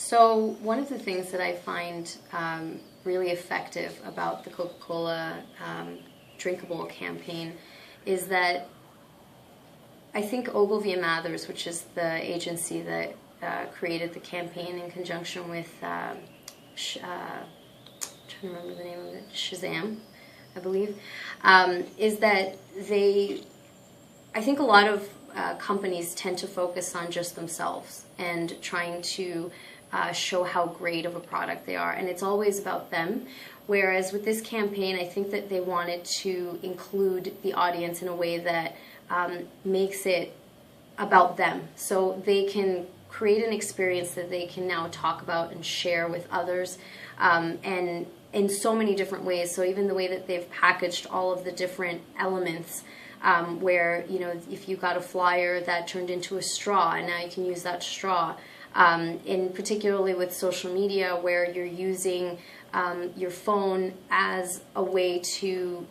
So one of the things that I find really effective about the Coca-Cola drinkable campaign is that I think Ogilvy and Mathers, which is the agency that created the campaign in conjunction with, I'm trying to remember the name of it, Shazam, I believe, is that I think a lot of companies tend to focus on just themselves and trying to show how great of a product they are, and it's always about them. Whereas with this campaign, I think that they wanted to include the audience in a way that makes it about them, so they can create an experience that they can now talk about and share with others, and in so many different ways. So even the way that they've packaged all of the different elements, where, you know, if you got a flyer that turned into a straw, and now you can use that straw. In particularly with social media, where you're using your phone as a way to,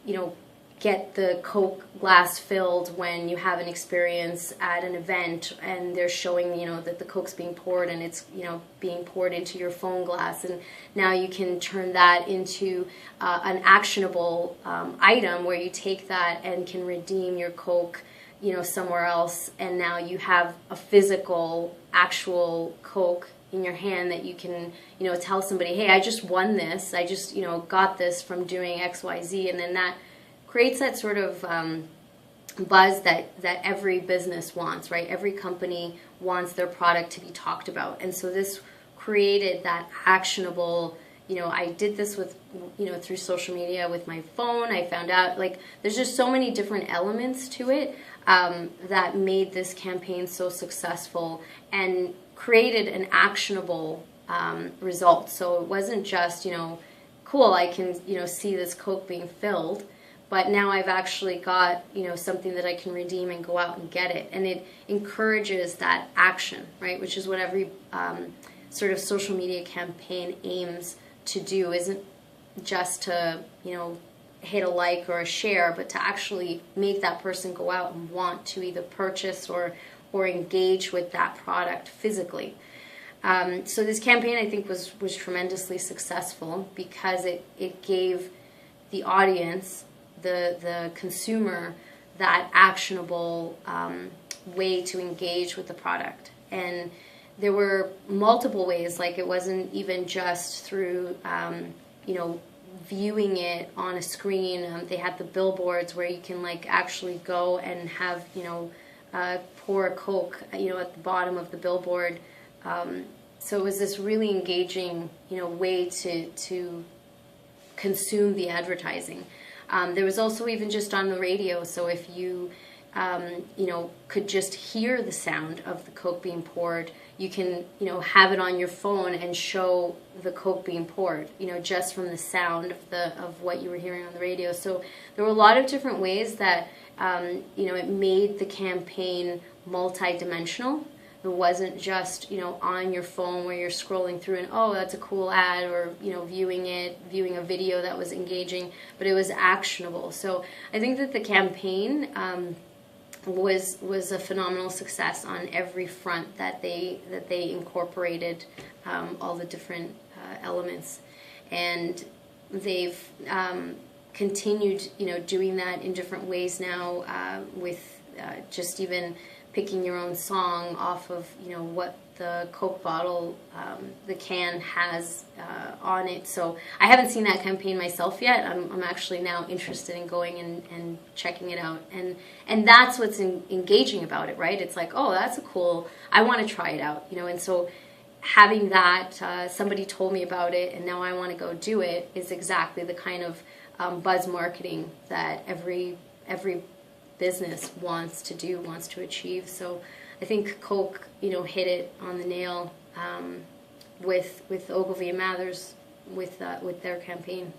you know, get the Coke glass filled when you have an experience at an event, and they're showing, you know, that the Coke's being poured and it's, you know, being poured into your phone glass, and now you can turn that into an actionable item where you take that and can redeem your Coke, you know, somewhere else, and now you have a physical, actual Coke in your hand that you can, you know, tell somebody, hey, I just won this, I just, you know, got this from doing XYZ, and then that creates that sort of buzz that every business wants, right? Every company wants their product to be talked about, and so this created that actionable, you know, I did this with, you know, through social media with my phone. I found out, like, there's just so many different elements to it that made this campaign so successful and created an actionable result. So it wasn't just, you know, cool, I can, you know, see this Coke being filled, but now I've actually got, you know, something that I can redeem and go out and get it. And it encourages that action, right? Which is what every sort of social media campaign aims to do, isn't just to, you know, hit a like or a share, but to actually make that person go out and want to either purchase or engage with that product physically. So this campaign, I think, was tremendously successful because it gave the audience, the consumer, that actionable way to engage with the product. And there were multiple ways, like it wasn't even just through, you know, viewing it on a screen. They had the billboards where you can, like, actually go and have, you know, pour a Coke, you know, at the bottom of the billboard. So it was this really engaging, you know, way to consume the advertising. There was also even just on the radio, so if you, you know, could just hear the sound of the Coke being poured, you can, you know, have it on your phone and show the Coke being poured, you know, just from the sound of what you were hearing on the radio. So there were a lot of different ways that, you know, it made the campaign multi-dimensional. It wasn't just, you know, on your phone where you're scrolling through and, oh, that's a cool ad, or, you know, viewing a video that was engaging, but it was actionable. So I think that the campaign was a phenomenal success on every front, that they incorporated all the different elements, and they've continued, you know, doing that in different ways now, with just even picking your own song off of, you know, what the Coke bottle, the can has on it. So I haven't seen that campaign myself yet. I'm actually now interested in going and checking it out. And that's what's engaging about it, right? It's like, oh, that's a cool, I want to try it out, you know. And so having that, somebody told me about it and now I want to go do it, is exactly the kind of buzz marketing that every business wants to do, wants to achieve. So I think Coke, you know, hit it on the nail with Ogilvy and Mathers with their campaign.